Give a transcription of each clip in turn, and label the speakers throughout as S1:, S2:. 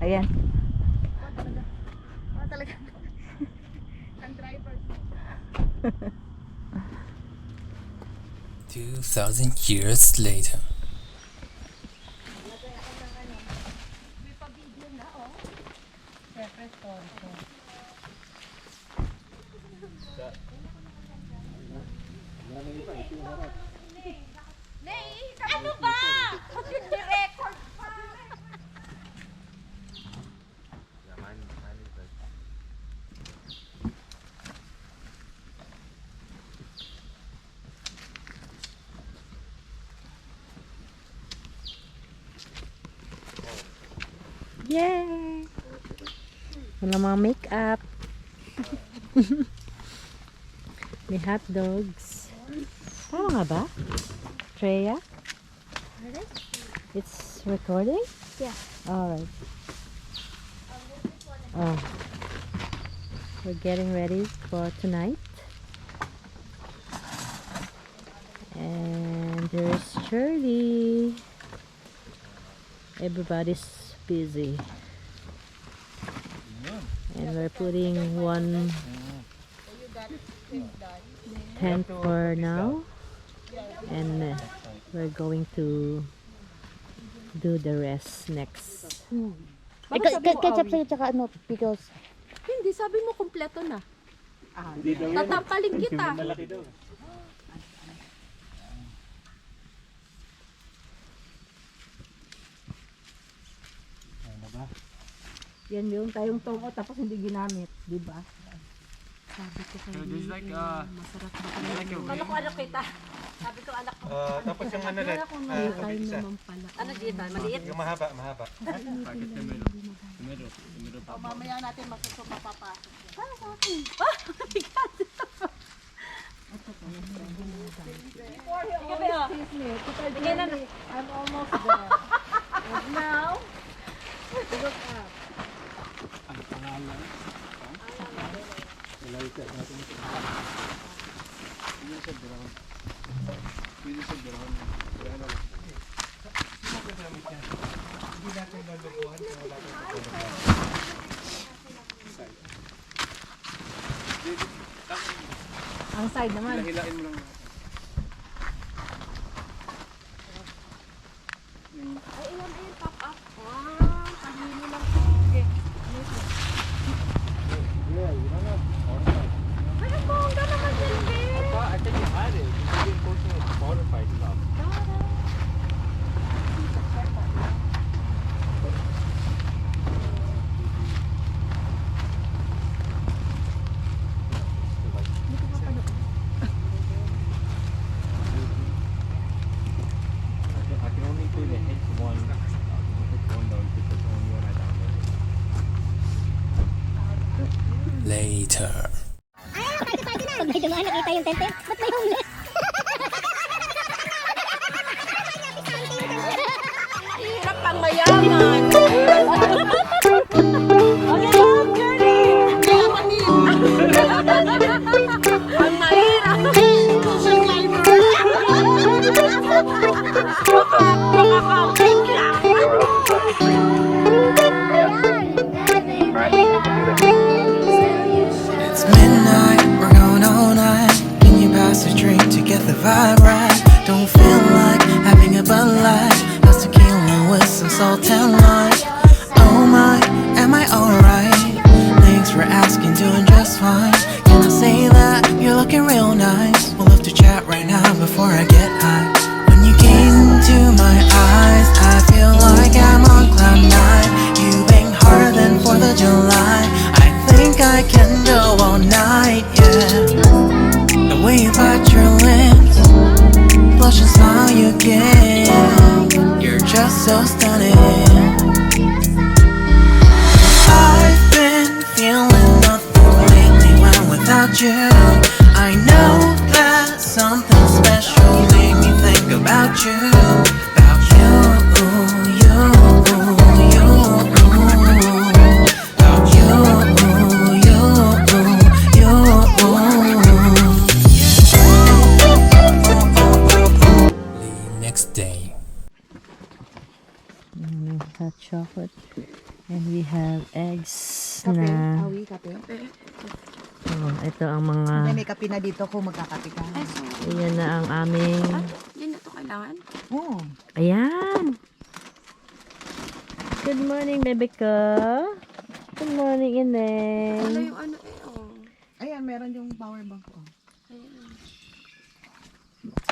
S1: ayan.
S2: Talaga. Ang driver.
S3: 2,000 years later.
S2: May pa-video na, oh. Siyempre, story ko. Ano ba? Record pa!
S1: Yay! Wala mga make-up. May hot dogs. Tama nga ba? Treya? It's recording?
S2: Yeah.
S1: Alright. Oh. We're getting ready for tonight. And there's Jerlie. Everybody's busy. And we're putting one tent for now. And we're going to do the rest next.
S2: Ketchup sa'yo tsaka ano, pickles. Hindi, sabi mo kompleto na. Tatampalin kita.
S1: Yan yung tayong tungo tapos hindi ginamit, di ba?
S2: Sabi ko kayo, masarap ba kayo?
S4: Kala ko anak kita. Sabi ko anak ko.
S5: Tapos yung ano rin,
S2: Time naman pala.
S4: Ano dito? Maliit?
S5: yung mahaba, mahaba.
S4: Mamaya natin masusuka papasok.
S1: I'm almost there. And now, look up.
S5: Hindi natin lulubuhan kung wala
S1: Ang side naman.
S5: hilahin mo lang.
S2: Ay, ilan ay pop up. Pahili lang po. Okay.
S5: Yeah, you don't have
S2: Ay, ang bongga naman din, babe.
S5: I think you had it. You didn't post it with modified stuff. I can only do the hit one down because only one I downloaded.
S3: Later.
S6: Pag may dumaan nakita yung tente, ba't may homeless?
S2: Hirap pang mayaman. Ang mahirap.
S7: It's midnight, we're going all night. Can you pass a drink to get the vibe right? Don't feel like having a Bud Light. How's tequila with some salt and lime? Oh my, am I alright? Thanks for asking, doing just fine. Can I say that you're looking real nice? We'll have to chat right now before I get high. When you gaze into my eyes, I feel like I'm on cloud nine. You bang harder than 4th of July. I think I can go all night, yeah. The way you bite your lips, blush and smile you give, you're just so stunning. I've been feeling nothing lately when without you. I know that something special made me think about you. About you, you, you. About you, you, you.
S3: The next day.
S1: Hot chocolate. And we
S8: have eggs
S4: Kape.
S8: na.
S4: Awi, kape.
S8: Oh, ito ang mga,
S4: May kape na dito kung magkakape ka.
S8: ayan na ang aming,
S2: Yan na to kailangan.
S4: Oo.
S8: ayan. Good morning, baby ko. Good morning, Ineng.
S2: Yung ano oh.
S4: Ayan, meron yung power bank ko.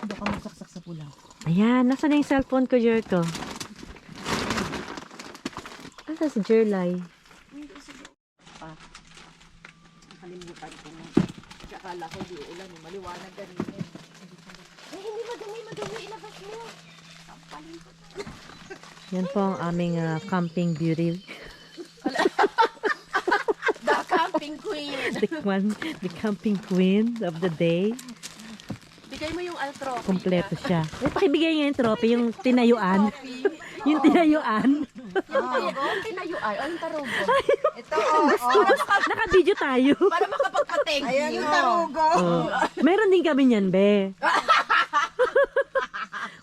S4: Doon ka magsaksak sa pula.
S8: Ayan, nasa na yung cellphone ko, Jerko? Asa si Jerlie?
S4: Nakalimutan ko nga. Akala ko di ulan, maliwanag ganun.
S2: Hindi madumi, ilabas mo.
S8: Yan po ang aming camping beauty.
S2: The camping queen.
S8: The camping queen of the day.
S2: Bigay mo yung trophy.
S8: Kompleto siya. Eh, pakibigay niya yung trophy, yung tinayuan. Yung tinayuan.
S2: Yung tinayuan. Ang tarugo.
S4: Ito, oh.
S8: Naka-video tayo.
S2: Para makapagpa-thank you.
S4: Ayan yung tarugo.
S8: Oh. Meron din kami niyan, be.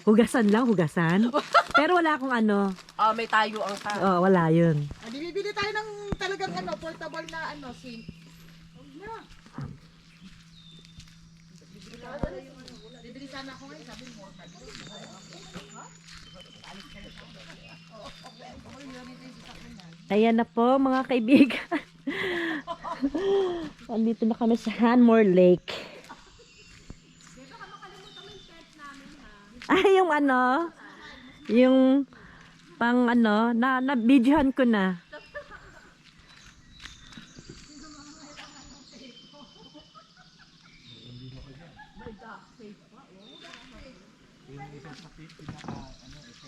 S8: Hugasan lang, hugasan. Pero wala akong ano.
S2: May tayo ang ka.
S8: Oh, wala yun.
S4: Bibili tayo ng talagang portable na sink. Bibili sana ako ngayon, sabi mo.
S8: Ayan na po, mga kaibigan. Andito na kami sa Hanmore Lake. Ay, yung ano, yung pang ano, na-videohan ko na.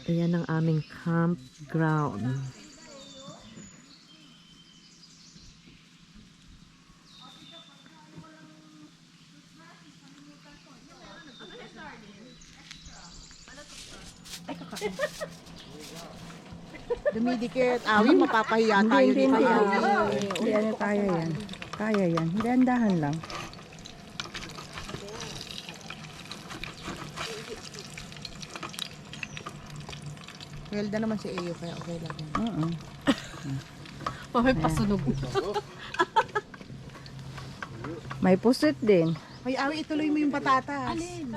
S8: Ayan ang aming campground.
S4: Dumidikit. Awi, mapapahiya tayo dito.
S1: Hindi, ano kaya yan. Kaya yan. Dahan-dahan lang.
S4: Welda naman si Eyo, kaya okay lang yan.
S2: May pasunog.
S1: May pusit din.
S4: May Awi, ituloy mo yung patatas.
S5: Hindi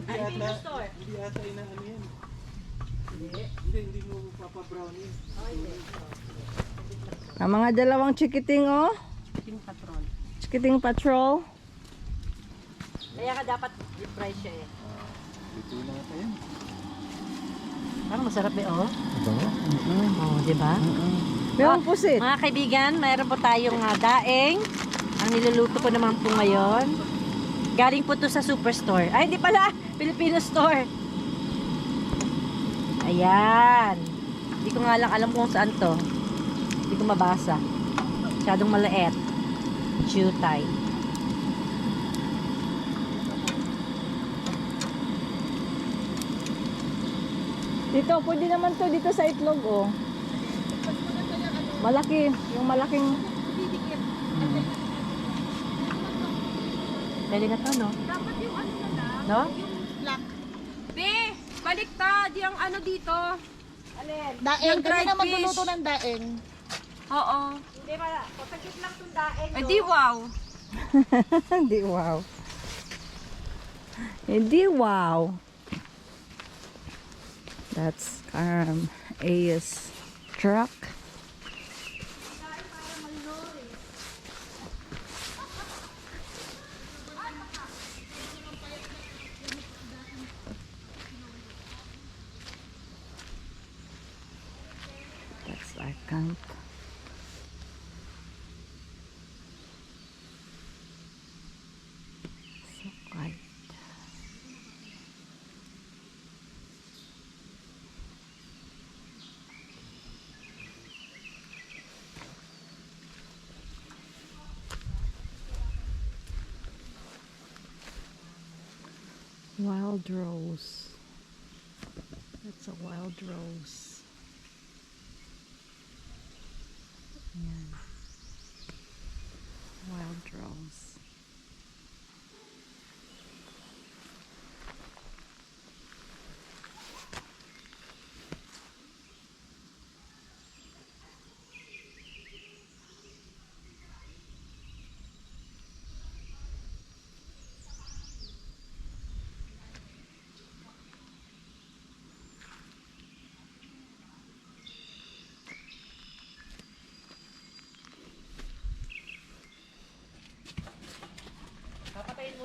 S5: ata inaano yan. Hindi mo papabrownie.
S1: Ang mga dalawang chikiting, oh. Chikiting patrol.
S2: Kaya ka dapat i-fry siya eh.
S5: Dito na ata yan.
S8: Parang masarap eh, oh.
S5: Bango.
S8: Oh, di ba?
S1: Mayroong pusit.
S8: Mga kaibigan, mayroon po tayong daing. Ang niluluto ko naman po ngayon. Galing po to sa superstore. Ay, hindi pala. Filipino store. Ayan. Hindi ko nga lang alam kung saan to. Hindi ko mabasa. Masyadong maliit. Chutay.
S1: Dito, pwede naman to dito sa itlog, oh. Malaki. Yung malaking...
S8: Pwede na to, no?
S2: Dapat yung ano na lang.
S8: No?
S2: Be, baliktad yung ano dito.
S4: Daeng,
S2: Yung
S4: kami
S2: dried
S4: na
S2: fish.
S4: magluluto ng daeng.
S2: Oo.
S8: Hindi pala. Pasagit lang itong daing.
S2: Eh di wow.
S1: Hindi, wow. Hindi, wow. That's A's truck. That's our camp. So quiet. Wild rose. That's a wild rose. Yan. Wild rose.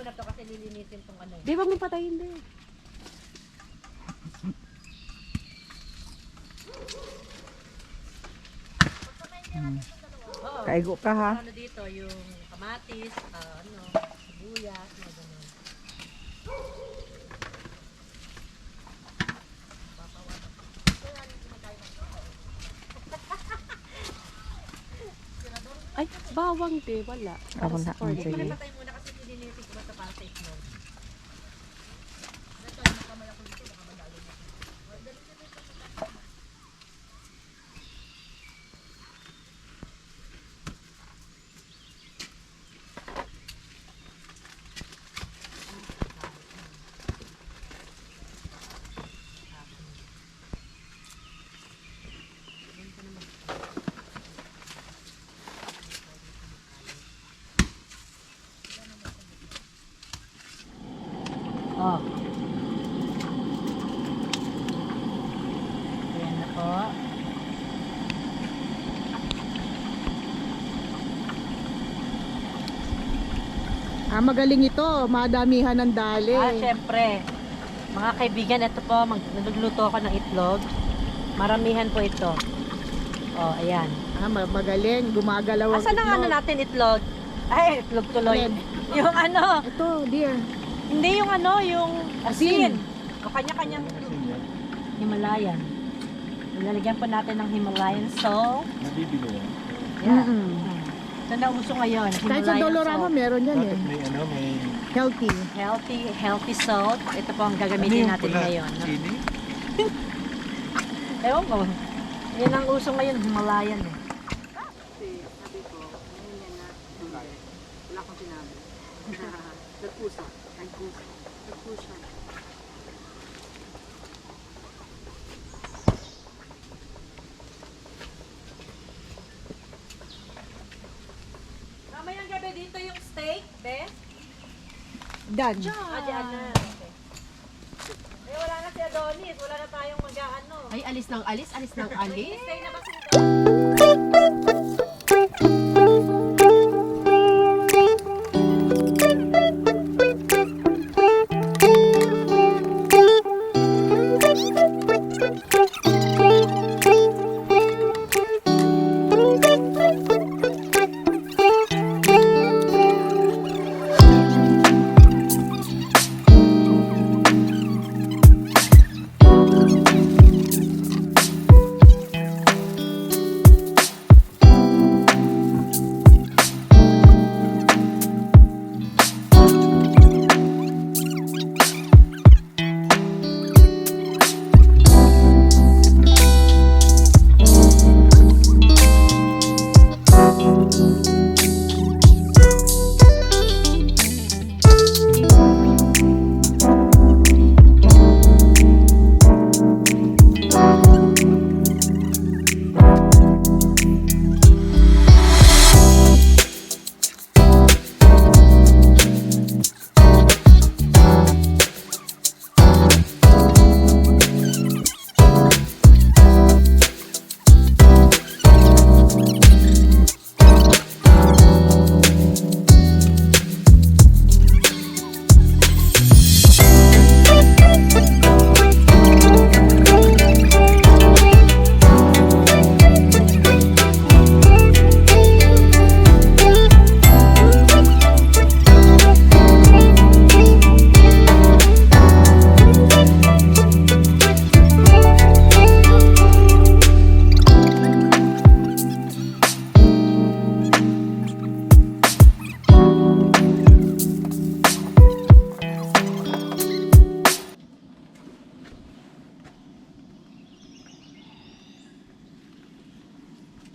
S8: muna to kasi lilinisin tong ano.
S2: Di, wag mo patayin din.
S4: Kaigo ka ha.
S8: Ano dito, yung kamatis, ano, sibuyas, mga ganun.
S2: Ay, bawang di, wala.
S4: Ako na. Sige.
S8: Patay muna kasi nilinisin ko ba ito para sa itlog. Oh. Ayan na po.
S4: Magaling ito. Madamihan ng dali.
S8: Syempre. Mga kaibigan, ito po, nagluluto ako ng itlog. Maramihan po ito. Oh, ayan.
S4: Magaling. Gumagalaw ang
S8: Asan ang ano natin itlog? Ay, itlog tuloy. Yung ano,
S4: Ito, dear.
S8: hindi yung ano, yung asin. O kanya-kanyang Himalayan. Ilalagyan po natin ng Himalayan salt.
S5: Nabibili yan.
S8: Yeah. Ito na uso ngayon.
S4: Kahit sa
S8: Himalayan
S4: Dolorama,
S8: salt.
S4: meron yan
S5: Bakit
S4: eh.
S5: may ano, may...
S4: Healthy.
S8: Healthy salt. Ito po ang gagamitin natin ngayon.
S5: Chili?
S8: Ewan ko. Yan ang uso ngayon, Himalayan eh.
S4: Wala akong sinabi. Nagpusa. Nagpusa.
S8: Mamayang gabi dito yung steak, be?
S4: Done.
S8: Diyan na. Okay. Eh, wala na si Adonis. Wala na tayong mag-ano.
S2: Ay, alis ng alis ng alis.
S8: Stay na ba si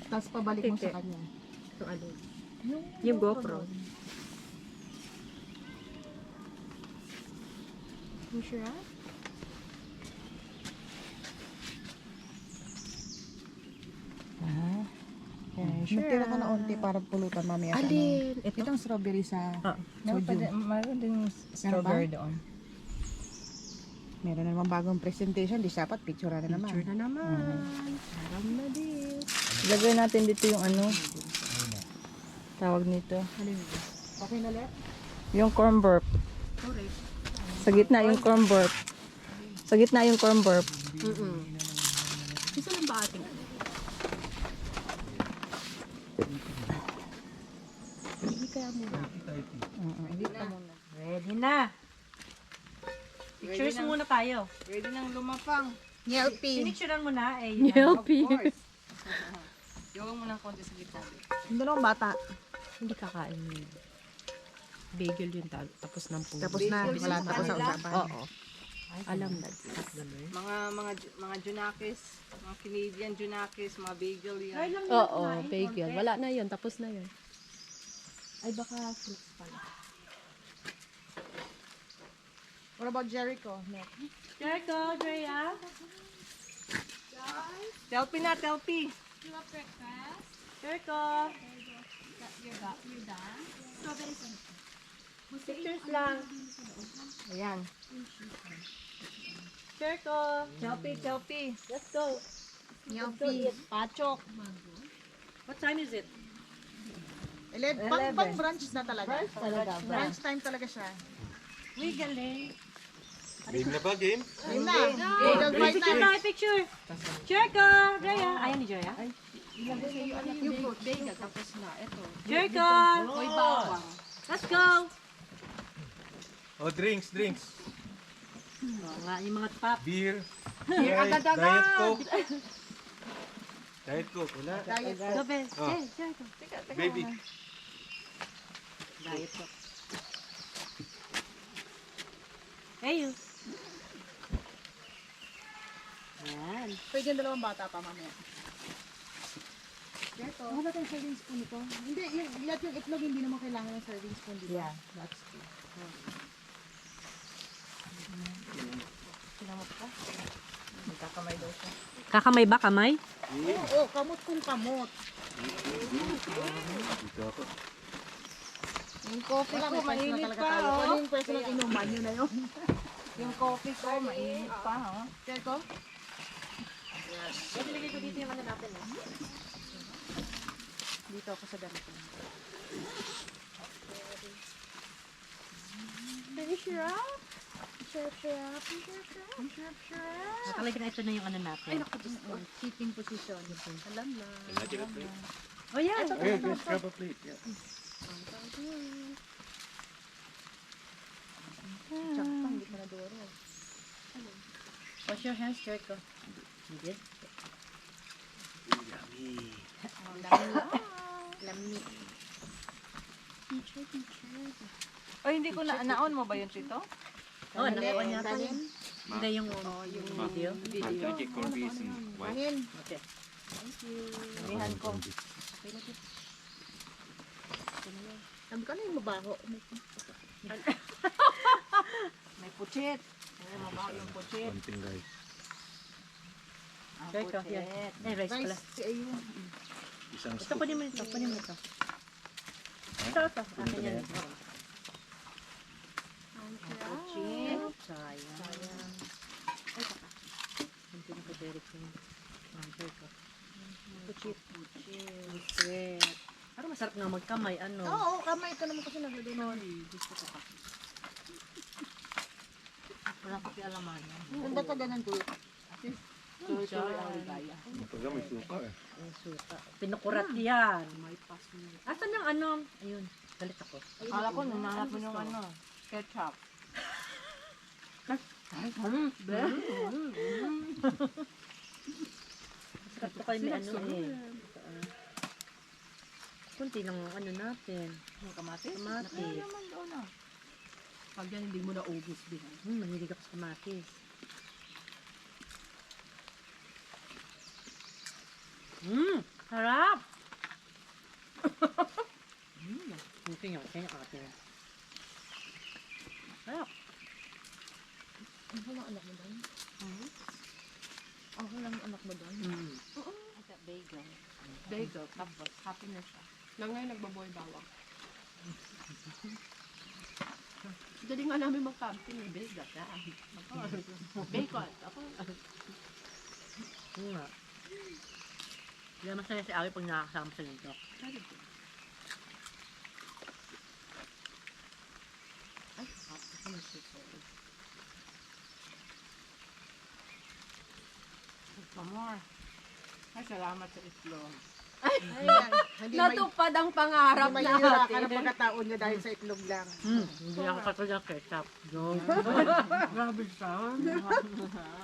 S4: Tapos pabalik mo sa kanya.
S2: Ito alis.
S4: Yung GoPro.
S2: You sure?
S4: Magtira ka na onti para pulutan mamaya. sa
S2: Alin?
S4: ano. Itong strawberry sa soju.
S1: Mayroon din
S4: strawberry
S1: doon.
S4: Meron na naman bagong presentation. Di dapat picture na naman.
S2: Picture na naman. Parang na din.
S1: Lagay natin dito yung ano. Tawag nito.
S4: Okay na, Let? Yung corn burp. Sa gitna yung corn burp. Sa gitna yung corn burp.
S2: Gusto lang ba ating ano? Hindi kaya muna.
S8: Ready na. Pictures muna tayo.
S4: Pwede nang lumapang.
S8: Pinicturean mo na eh.
S2: Healthy.
S4: Yung mo ng konti sa gitna.
S2: Yung dalawang bata.
S8: Hindi kakain yun. Bagel yun tapos ng puso.
S2: Tapos na. Wala tapos sa usapan.
S8: Oo. Alam na.
S4: Mga Junakis, mga Canadian Junakis, mga bagel yan.
S2: Oo, bagel. Wala na yun. Tapos na yun.
S8: Ay baka fruits pala.
S2: What about Jericho? No.
S8: Jericho, Drea.
S4: Telpi na, Telpi.
S8: Jericho. Pictures lang.
S4: Ayan.
S8: Jericho.
S4: Telpi, Telpi.
S8: Let's go.
S2: Nyalpi. Pachok.
S8: What time is it?
S2: Pang brunch na talaga. Brunch time talaga siya.
S8: Uy, galing.
S5: Game na ba, game?
S2: Ayun na. Bagel fight
S8: Picture
S2: na.
S8: tayo, picture. Jericho, Drea. Ayan ni Drea.
S2: Yung fruit. Bagel. Tapos na. Ito.
S8: Jericho.
S2: Hoy, bawang.
S8: Let's go.
S5: Oh, drinks.
S8: Oo nga, yung mga top.
S5: Beer.
S2: agad-agad.
S5: Diet Coke. Diet Coke, wala.
S8: Go, Ben.
S5: Oh.
S8: Jericho.
S5: Baby.
S8: Diet ko. Hey, you. Yan.
S2: Pwede yung dalawang bata pa mamaya. Ito. Ano ba tayong serving spoon ito? Hindi, lahat yung itlog hindi naman kailangan ng serving spoon, di ba?
S8: Yeah, that's true.
S2: Kinamot ka? Magkakamay daw siya.
S8: Kakamay ba, kamay?
S2: Oo, kamot kung kamot.
S5: Dito ako.
S2: Yung coffee ko, mainit pa, oh. Ano yung personal inuman, yun na yun. Yung coffee ko, mainit pa, oh. Kaya ko?
S8: Nilagay ko dito yung ano natin, eh.
S2: Dito ako sa ganito. Finish her up.
S8: Nakalagay na ito na yung ano natin.
S2: Ay, naku, sitting position. Alam na.
S8: Oh, yeah.
S5: Hey, just grab a plate. Yeah.
S2: Tsaka, hindi pa nadoro.
S8: Wash your hands, Jericho. Hindi.
S2: Lami.
S4: Ay, hindi ko naon mo ba yun, Chito?
S8: Oh, nakuha niya ito. Hindi yung video.
S5: I'll take corned beef and white.
S2: Angin.
S8: Okay.
S4: Inihan ko.
S2: Sabi ko na yung mabaho.
S4: May puchit. Ay, mabaho yung puchit.
S5: Konting rice.
S4: Ang
S8: Jericho,
S4: puchit.
S8: yan. Ay, rice pala.
S2: Rice, si ayun.
S5: Isang
S8: Ito,
S5: scoop.
S8: kunin mo ito. Kunin mo ito. Ito. Akin yan.
S4: Puchit.
S8: Sayang. Ay, baka. Hindi na ko Derek yung Jericho.
S4: Puchit. Puchit.
S8: Sweet. Parang masarap nga magkamay. Ano?
S2: Oo, kamay ko naman kasi nagdodonor.
S8: Gusto ko ka. Walang pakialaman.
S2: Kung ba't ka ganun ko?
S4: Tuloy-tuloy ang ligaya.
S5: Pagka may suka eh.
S8: Ang suka. Pinukurat yan. May pas mo. Asan yung ano? Ayun. Galit ako.
S4: Akala ko, nananap mo yung ano, ketchup.
S8: Sarap ko kayo may ano eh. Kunti lang ang ano natin.
S4: Yung kamatis?
S8: Kamatis.
S4: Naman doon ah.
S2: Pag yan, hindi mo na ubus din.
S8: Mahilig ako sa kamatis. Sarap! Kunti nga. Kaya kakatin. Sarap.
S2: Ano lang anak mo doon? Ako lang yung anak mo doon?
S8: Bagel.
S2: Bagel, tapos happy na siya. Na ngayon nagbaboy bawang. Dali nga namin mag-camping eh, bagel ka. Bacon, ako.
S8: Oo nga. Kaya masaya si Auie pag nakakasama sa nito.
S2: Ay, salamat sa itlog.
S1: Natupad ang pangarap
S2: Hindi
S1: natin.
S2: mahihirapan ang pagkataon niya dahil sa itlog lang.
S8: Hindi ako katulad ketchup.
S2: Grabe siya.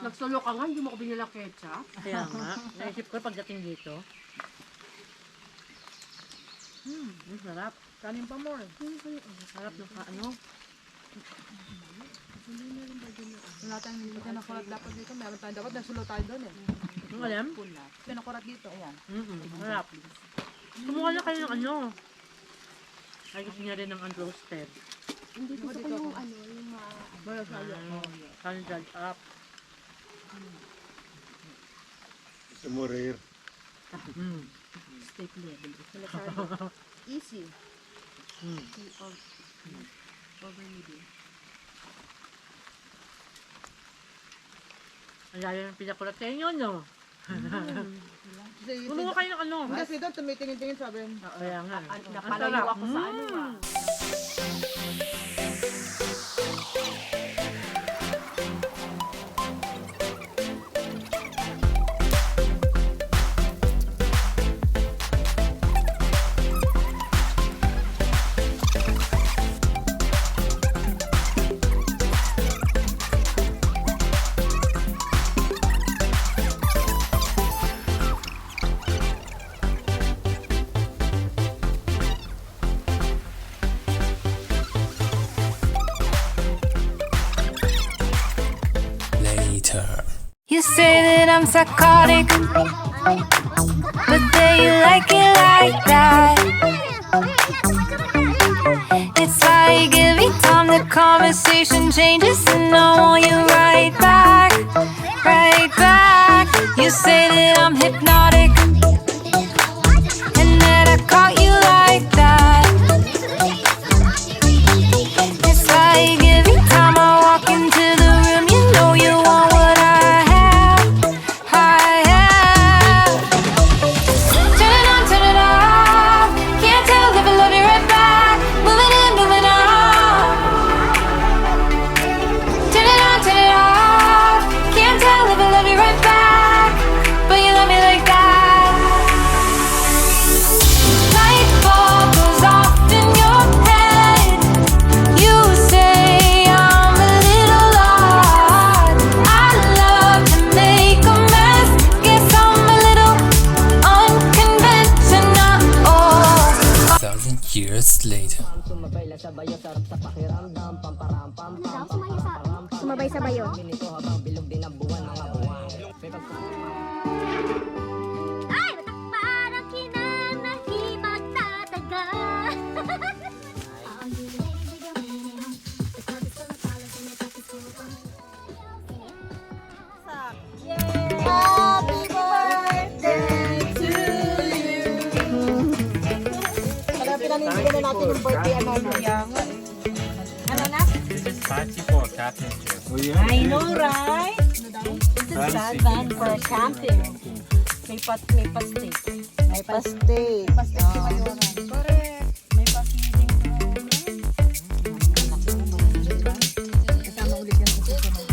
S1: Nagsulo ka nga, hindi mo ko binila ketchup.
S8: Kaya nga, naisip ko pagdating dito. Ang sarap.
S2: Kanin pa more.
S8: Sarap ng ano.
S2: Wala tayong hindi nakulat dapat dito. Meron tayong dapat. Nasulo tayo doon eh.
S8: Ang alam?
S2: Pinakulat dito. Ayan.
S8: Sarap. Kumuha na kayo ng ano. Ay, gusto niya rin ng unroasted.
S1: Hindi gusto ko yung ano, yung
S8: Kanin dyan, sarap.
S5: Gusto mo rare.
S8: Steak level.
S2: Easy.
S8: Ang layo ng pinakulat sa inyo, no?
S2: Kasi
S8: Kumuha kayo ng ano.
S2: kasi doon tumitingin-tingin sabi.
S8: Kaya nga.
S1: napalayo ako sa ano ah.
S3: Later.
S7: You say that I'm psychotic, but then you like it like that. It's like every time the conversation changes, and I want you right back, right back. You say that I'm hypnotic, and that I caught you like that. It's like every time I walk into the room, you know you want what I have, I have. Turn it on, turn it off. Can't tell if I love you right back. Moving in, moving on. Turn it on, turn it off. Can't tell if I love you right back, but you love me like that. Light bulb goes off in your head. You say I'm a little odd. I love to make a mess. Guess I'm a little unconventional.
S3: 1,000 years later.
S6: Sumabay sa bayo. Ay! Parang kinanahi magtatagal.
S2: Kaya pinanindigan na natin yung birthday ano niya.
S5: This is fancy for a captain chair. Oh yeah?
S8: I know, right? This is bad man for camping. May steak.
S2: May pastel. Correct.
S8: May pa-feeding.
S2: Kasama ulit yan sa susunod.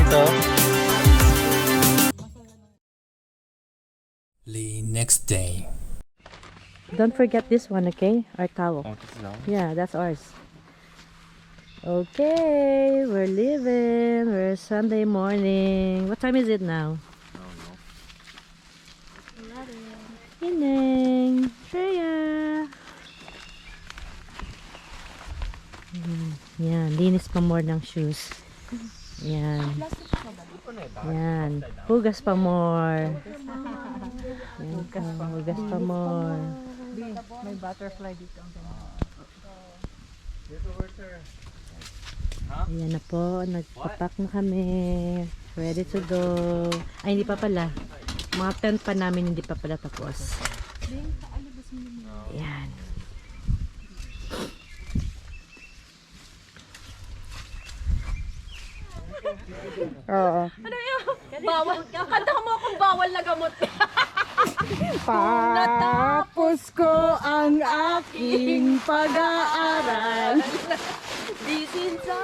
S5: Ito.
S3: The next day.
S8: Don't forget this one, okay? Our towel.
S5: Oh, this is ours.
S8: Yeah, that's ours. Okay, we're leaving. We're Sunday morning. What time is it now? Ineng, Freya. Yan, linis pa more ng shoes. Yan. Yan. Hugas pa more. Yan, hugas pa more.
S2: May butterfly dito.
S8: Ayan na po, nagpapak na kami. Ready to go. Ay, hindi pa pala. Mga tent pa namin, hindi pa pala tapos. Ayan.
S4: Oo.
S1: Bawal. Kanta mo akong bawal na gamot.
S4: Patapos ko ang aking pag-aaral.
S1: Disin sa...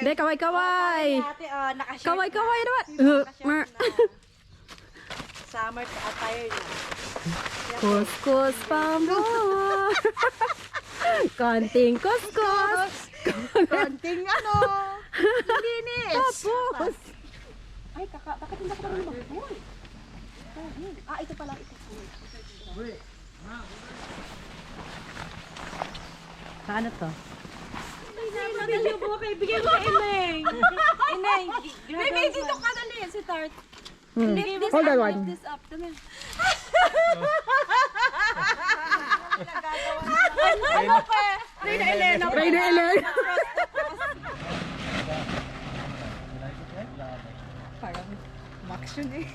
S4: Be, kaway-kaway. Kaway-kaway naman.
S2: Summer attire niya.
S4: Kuskus pamor. Konting kuskus.
S2: Konting ano. Linis.
S4: Tapos.
S1: Ay, bakit hindi ako marunong? Ah, ito pala.
S8: Paano to?
S1: Magaling mo kay bigyan mo kay Ineng. Ineng, baby, dito ka na rin si Tart. Lift this
S4: Hold
S1: up,
S4: on one.
S1: lift this up. Dami. Ano ka? Reyna Elena.
S4: Reyna Elena.
S2: Parang max yun eh.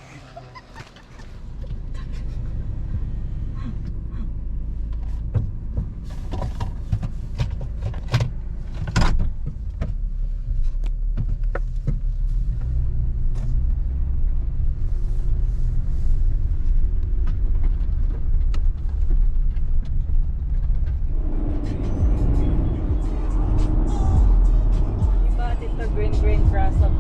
S4: Iba dito green grass of